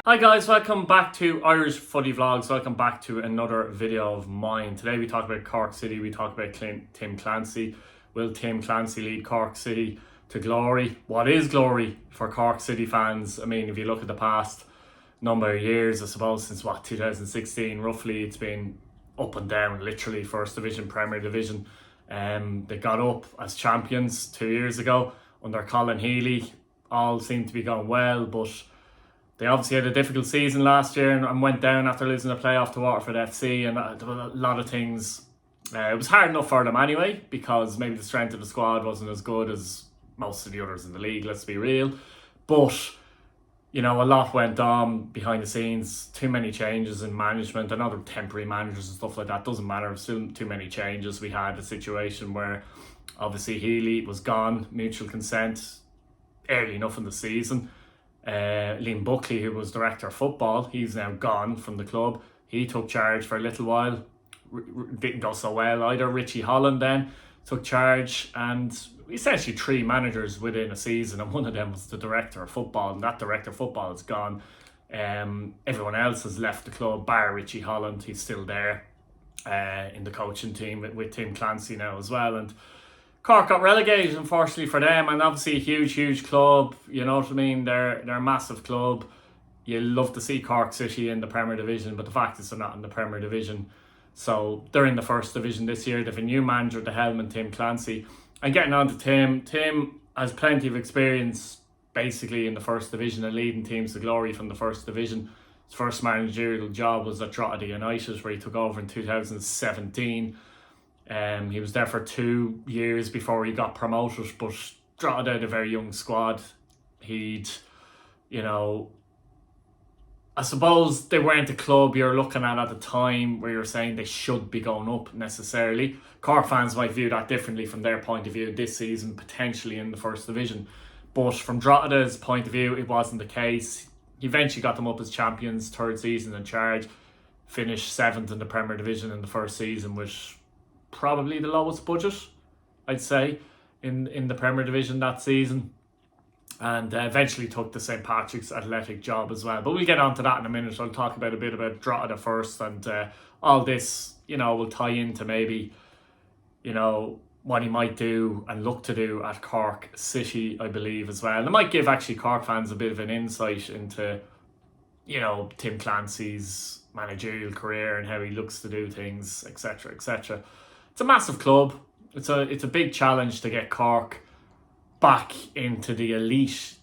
Hi guys, welcome back to Irish Footy Vlogs. Welcome back to another video of mine. Today we talk about Cork City, we talk about Tim Clancy. Will Tim Clancy lead Cork City to glory? What is glory for Cork City fans? I mean, if you look at the past number of years, I suppose since 2016 roughly, it's been up and down, literally. First Division, Premier Division. They got up as champions 2 years ago under Colin Healy. All seemed to be going well, but they obviously had a difficult season last year and went down after losing a playoff to Waterford FC, and there were a lot of things. It was hard enough for them anyway, because maybe the strength of the squad wasn't as good as most of the others in the league, let's be real. But, you know, a lot went on behind the scenes, too many changes in management, and other temporary managers and stuff like that. Doesn't matter, still too many changes. We had a situation where obviously Healy was gone, mutual consent, early enough in the season. Liam Buckley, who was director of football, he's now gone from the club. He took charge for a little while, didn't go so well either. Richie Holland then took charge, and essentially 3 managers within a season, and one of them was the director of football, and that director of football is gone. Everyone else has left the club bar Richie Holland. He's still there in the coaching team with Tim Clancys now as well. And Cork got relegated, unfortunately for them, and obviously a huge club, you know what I mean, they're a massive club. You love to see Cork City in the Premier Division, but the fact is they're not in the Premier Division, so they're in the First Division this year. They have a new manager at the helm, and Tim Clancy. And getting on to Tim has plenty of experience basically in the First Division and leading teams to glory from the First Division. His first managerial job was at Drogheda United, where he took over in 2017. He was there for 2 years before he got promoted, but Drogheda had a very young squad. I suppose they weren't a club you're looking at the time where you're saying they should be going up necessarily. Cork fans might view that differently from their point of view this season, potentially in the First Division. But from Drogheda's point of view, it wasn't the case. He eventually got them up as champions, 3rd season in charge, finished 7th in the Premier Division in the first season, which probably the lowest budget, I'd say, in the Premier Division that season, and eventually took the St. Patrick's Athletic job as well. But we'll get on to that in a minute. I'll talk a bit about Drogheda first, and all this, will tie into maybe, what he might do and look to do at Cork City, I believe, as well. And it might give actually Cork fans a bit of an insight into, Tim Clancy's managerial career and how he looks to do things, etc., etc. It's a massive club. It's a big challenge to get Cork back into the elite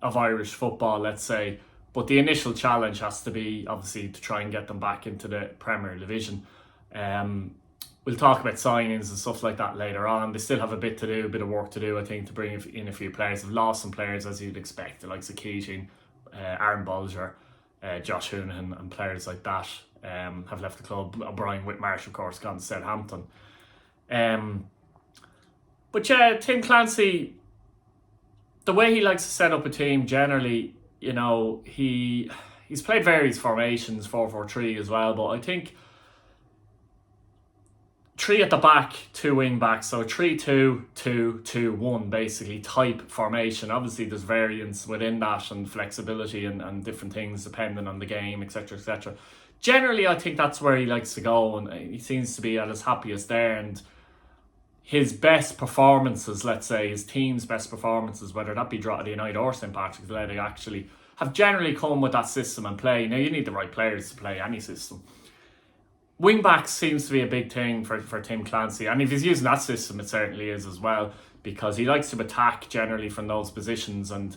of Irish football, let's say. But the initial challenge has to be, obviously, to try and get them back into the Premier Division. We'll talk about signings and stuff like that later on. They still have a bit of work to do, I think, to bring in a few players. They've lost some players, as you'd expect, the likes of Keating, Aaron Bolger, Josh Hoonahan, and players like that. Have left the club. Brian Whitmarsh, of course, gone to Southampton. But yeah, Tim Clancy, the way he likes to set up a team generally, he's played various formations, 4-4-3 as well, but I think 3 at the back, 2 wing backs, so 3-2-2-2-1 basically type formation. Obviously there's variance within that and flexibility and different things depending on the game, etc., etc. Generally, I think that's where he likes to go, and he seems to be at his happiest there. And his best performances, let's say, his team's best performances, whether that be Drogheda United or St. Patrick's Athletic, actually have generally come with that system and play. Now, you need the right players to play any system. Wing-backs seems to be a big thing for Tim Clancy, and if he's using that system, it certainly is as well, because he likes to attack generally from those positions. And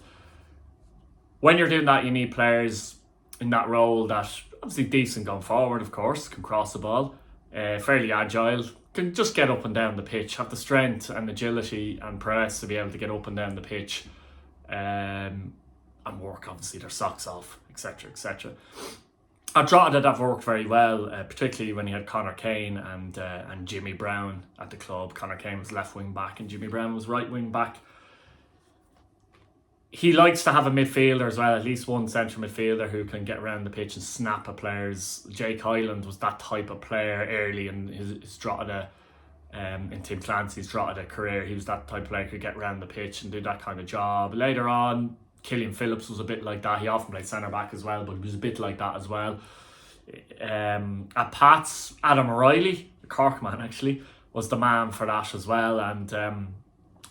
when you're doing that, you need players in that role that obviously decent going forward, of course, can cross the ball, fairly agile, can just get up and down the pitch, have the strength and agility and prowess to be able to get up and down the pitch, and work obviously their socks off, etc., etc. At Drogheda, that worked very well, particularly when he had Conor Kane and Jimmy Brown at the club. Conor Kane was left wing back and Jimmy Brown was right wing back. He likes to have a midfielder as well, at least one central midfielder who can get around the pitch and snap at players. Jake Hyland was that type of player early in his Drogheda, in Tim Clancy's Drogheda career. He was that type of player who could get around the pitch and do that kind of job. Later on, Killian Phillips was a bit like that. He often played centre back as well, but he was a bit like that as well. At Pats, Adam O'Reilly, the Cork man actually, was the man for that as well. And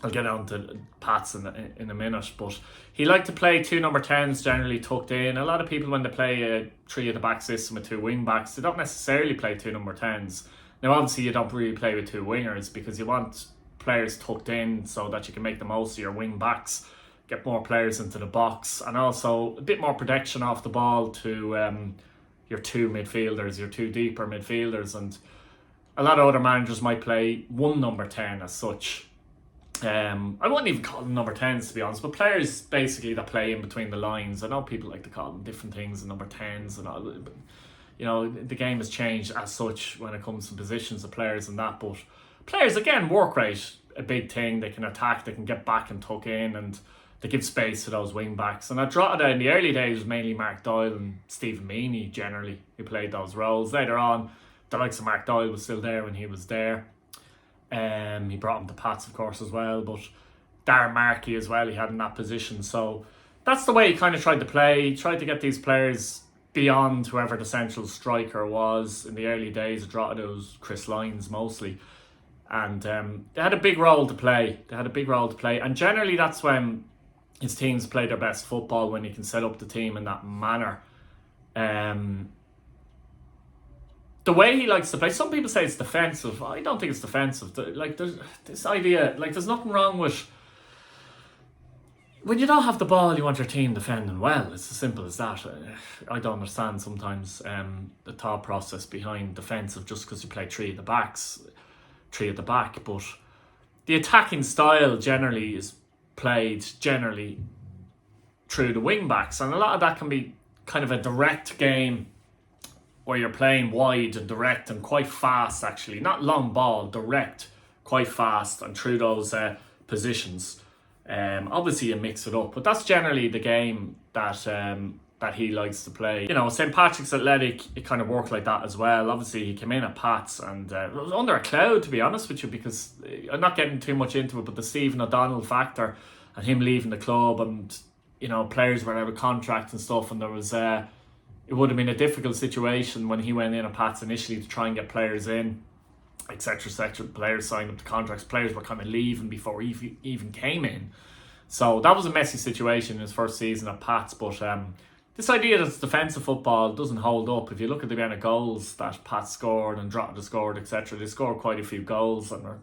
I'll get on to Pats in a minute, but he liked to play 2 number 10s generally tucked in. A lot of people, when they play a 3 at the back system with 2 wing backs, they don't necessarily play 2 number 10s. Now obviously you don't really play with 2 wingers because you want players tucked in so that you can make the most of your wing backs, get more players into the box, and also a bit more protection off the ball to your 2 midfielders, your 2 deeper midfielders. And a lot of other managers might play 1 number 10 as such. I wouldn't even call them number 10s to be honest, but players basically that play in between the lines. I know people like to call them different things, number 10s and all, but you know, the game has changed as such when it comes to positions of players and that. But players, again, work rate, a big thing. They can attack, they can get back and tuck in, and they give space to those wing backs. And at Drogheda in the early days was mainly Mark Doyle and Stephen Meany generally who played those roles. Later on, the likes of Mark Doyle was still there when he was there. He brought him to Pats, of course, as well. But Darren Markey as well, he had in that position. So that's the way he kind of tried to play. He tried to get these players beyond whoever the central striker was. In the early days of Drogheda, it was Chris Lyons mostly. And they had a big role to play. And generally that's when his teams play their best football, when he can set up the team in that manner. The way he likes to play, some people say it's defensive. I don't think it's defensive. Like, there's this idea, like, there's nothing wrong with when you don't have the ball, you want your team defending well. It's as simple as that. I don't understand sometimes the thought process behind defensive just because you play 3 at the back. But the attacking style generally is played generally through the wing backs, and a lot of that can be kind of a direct game where you're playing wide and direct and quite fast, actually. Not long ball, direct, quite fast, and through those positions. Obviously you mix it up, but that's generally the game that he likes to play. You know, St. Patrick's Athletic, it kind of worked like that as well. Obviously he came in at Pats and it was under a cloud, to be honest with you, because I'm not getting too much into it, but the Stephen O'Donnell factor and him leaving the club, and you know, players were out of contract and stuff, and there was it would have been a difficult situation when he went in at Pats initially to try and get players in, etc, etc. Players signed up to contracts, players were kind of leaving before he even came in. So that was a messy situation in his first season at Pats. But this idea that it's defensive football doesn't hold up. If you look at the amount of goals that Pats scored and Drogheda scored, etc, they scored quite a few goals and are,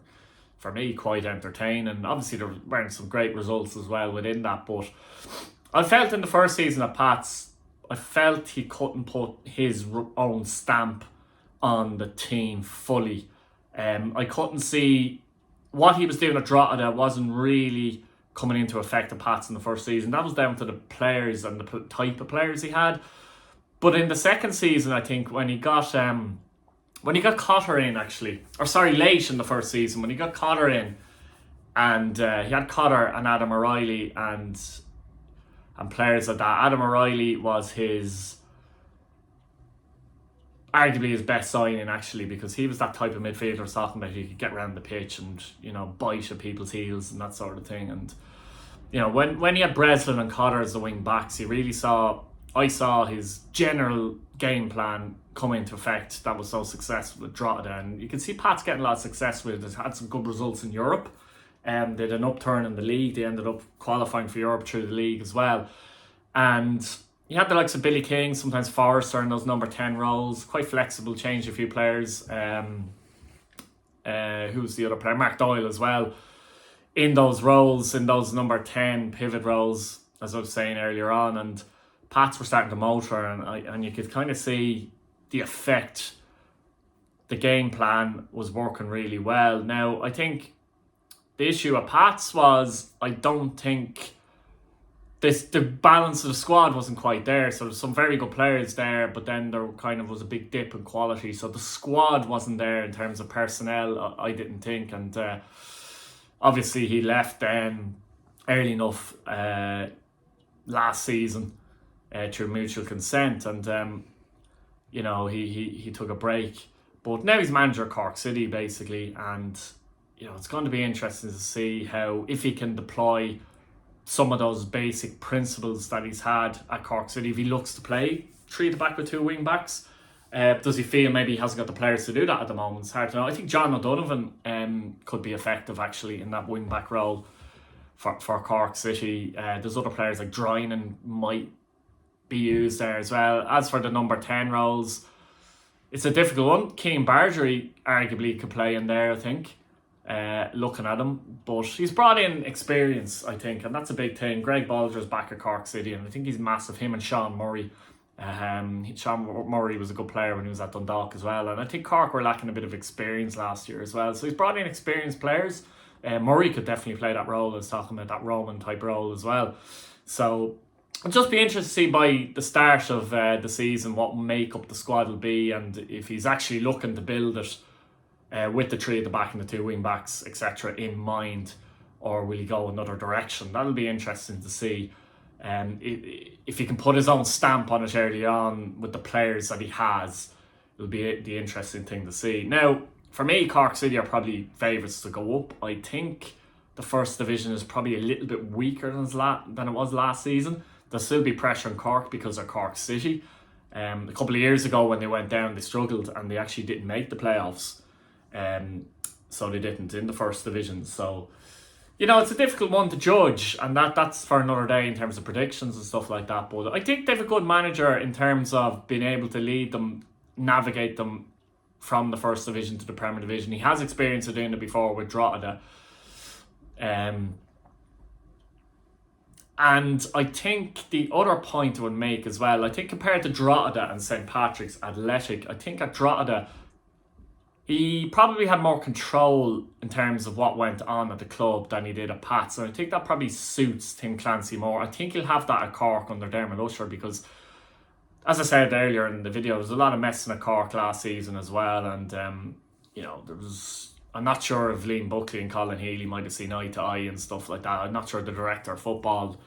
for me, quite entertaining. Obviously there weren't some great results as well within that, but I felt in the first season at Pats, I felt he couldn't put his own stamp on the team fully. I couldn't see what he was doing at Drogheda wasn't really coming into effect at Pats in the first season. That was down to the players and the type of players he had. But in the second season, I think when he got Cotter in, actually, or sorry, late in the first season, when he got Cotter in, and he had Cotter and Adam O'Reilly and players like that. Adam O'Reilly was arguably his best signing, actually, because he was that type of midfielder talking about he could get around the pitch and, you know, bite at people's heels and that sort of thing. And, you know, when he had Breslin and Cotter as the wing backs, I saw his general game plan come into effect that was so successful with Drogheda. And you can see Pat's getting a lot of success with it. It's had some good results in Europe. They had an upturn in the league. They ended up qualifying for Europe through the league as well. And you had the likes of Billy King, sometimes Forrester in those number 10 roles. Quite flexible, changed a few players. Who was the other player? Mark Doyle as well. In those roles, in those number 10 pivot roles, as I was saying earlier on. And Pats were starting to motor, and you could kind of see the effect. The game plan was working really well. Now, I think the issue at Pats was, I don't think the balance of the squad wasn't quite there. So there's some very good players there, but then there kind of was a big dip in quality. So the squad wasn't there in terms of personnel, I didn't think. And obviously he left then early enough last season through mutual consent. And, you know, he took a break. But now he's manager of Cork City, basically. And you know, it's going to be interesting to see how, if he can deploy some of those basic principles that he's had at Cork City. If he looks to play 3 at the back with 2 wing backs, does he feel maybe he hasn't got the players to do that at the moment? It's hard to know. I think John O'Donovan could be effective actually in that wing back role for Cork City. There's other players like Drynan might be used there as well. As for the number 10 roles, it's a difficult one. Keane Bargery arguably could play in there, I think, looking at him. But he's brought in experience, I think, and that's a big thing. Greg Bolger's back at Cork City, and I think he's massive. Him and Sean Murray. Sean Murray was a good player when he was at Dundalk as well. And I think Cork were lacking a bit of experience last year as well. So he's brought in experienced players. Murray could definitely play that role. I was talking about that Roman type role as well. So I'll just be interested to see by the start of the season what makeup the squad will be, and if he's actually looking to build it with the 3 at the back and the 2 wing backs, etc. in mind, or will he go another direction? That'll be interesting to see. If he can put his own stamp on it early on with the players that he has, it'll be the interesting thing to see. Now, for me, Cork City are probably favourites to go up. I think the first division is probably a little bit weaker than it was last season. There'll still be pressure on Cork because of Cork City. A couple of years ago when they went down, they struggled and they actually didn't make the playoffs. So they didn't in the first division. So, you know, it's a difficult one to judge, and that's for another day in terms of predictions and stuff like that. But I think they have a good manager in terms of being able to lead them, navigate them from the first division to the Premier Division. He has experience of doing it before with Drogheda. And I think the other point I would make as well, I think compared to Drogheda and St. Patrick's Athletic, I think at Drogheda, he probably had more control in terms of what went on at the club than he did at Pats. And I think that probably suits Tim Clancy more. I think he'll have that at Cork under Dermot Usher because, as I said earlier in the video, there was a lot of messing at Cork last season as well. And, you know, I'm not sure if Liam Buckley and Colin Healy might have seen eye to eye and stuff like that. I'm not sure the director of football,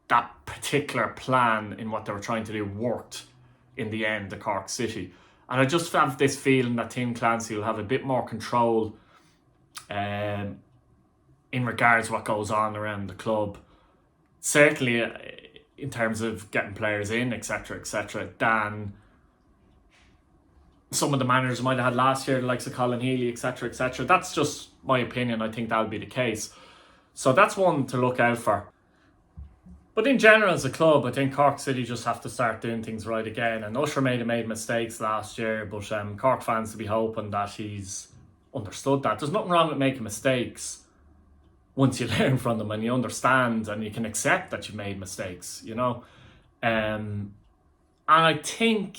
that particular plan in what they were trying to do worked in the end, the Cork City. And I just have this feeling that Tim Clancy will have a bit more control in regards to what goes on around the club. Certainly in terms of getting players in, etc., than some of the managers might have had last year, the likes of Colin Healy, etc., etc. That's just my opinion. I think that'll be the case. So that's one to look out for. But in general, as a club, I think Cork City just have to start doing things right again. And Usher made mistakes last year, but Cork fans to be hoping that he's understood that. There's nothing wrong with making mistakes once you learn from them and you understand and you can accept that you made mistakes, you know. And I think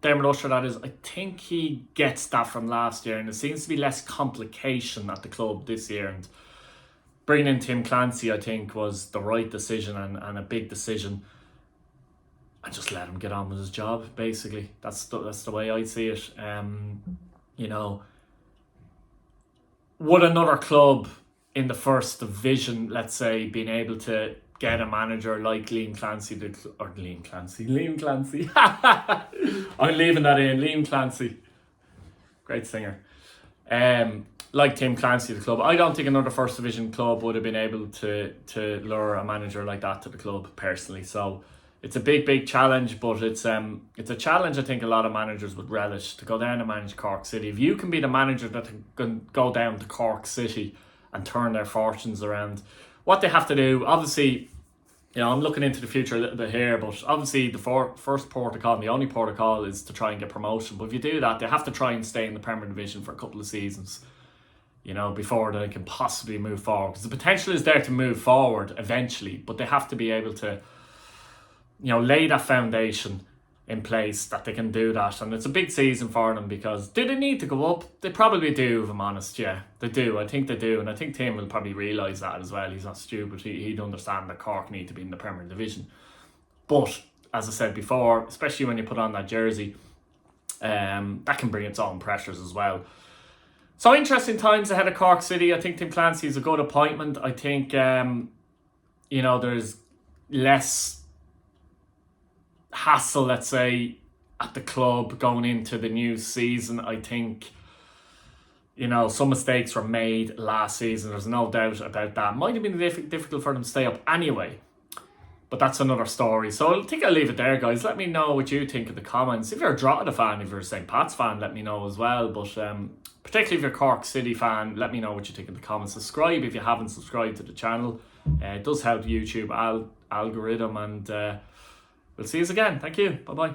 Dermot Usher, that is, I think he gets that from last year, and there seems to be less complication at the club this year. And bringing in Tim Clancy, I think, was the right decision and a big decision. And just let him get on with his job, basically. That's the way I see it. You know, would another club in the first division, let's say, being able to get a manager like Liam Clancy. I'm leaving that in. Liam Clancy. Great singer. Like Tim Clancys, the club. I don't think another first division club would have been able to lure a manager like that to the club, personally. So it's a big challenge, but it's a challenge I think a lot of managers would relish, to go down and manage Cork City. If you can be the manager that can go down to Cork City and turn their fortunes around, what they have to do, obviously, you know, I'm looking into the future a little bit here, but obviously the first protocol and the only protocol is to try and get promotion. But if you do that, they have to try and stay in the Premier Division for a couple of seasons, you know, before they can possibly move forward. Because the potential is there to move forward eventually, but they have to be able to, you know, lay that foundation in place that they can do that. And it's a big season for them, because do they need to go up? They probably do, if I'm honest. Yeah, they do. I think they do. And I think Tim will probably realise that as well. He's not stupid. He'd understand that Cork need to be in the Premier Division. But as I said before, especially when you put on that jersey, that can bring its own pressures as well. So interesting times ahead of Cork City. I think Tim Clancy is a good appointment. I think, you know, there's less hassle, let's say, at the club going into the new season. I think, you know, some mistakes were made last season. There's no doubt about that. Might have been difficult for them to stay up anyway. But that's another story. So I think I'll leave it there, guys. Let me know what you think in the comments. If you're a Drogheda fan, if you're a St. Pat's fan, let me know as well. But particularly if you're a Cork City fan, let me know what you think in the comments. Subscribe if you haven't subscribed to the channel. It does help YouTube algorithm. And we'll see you again. Thank you. Bye-bye.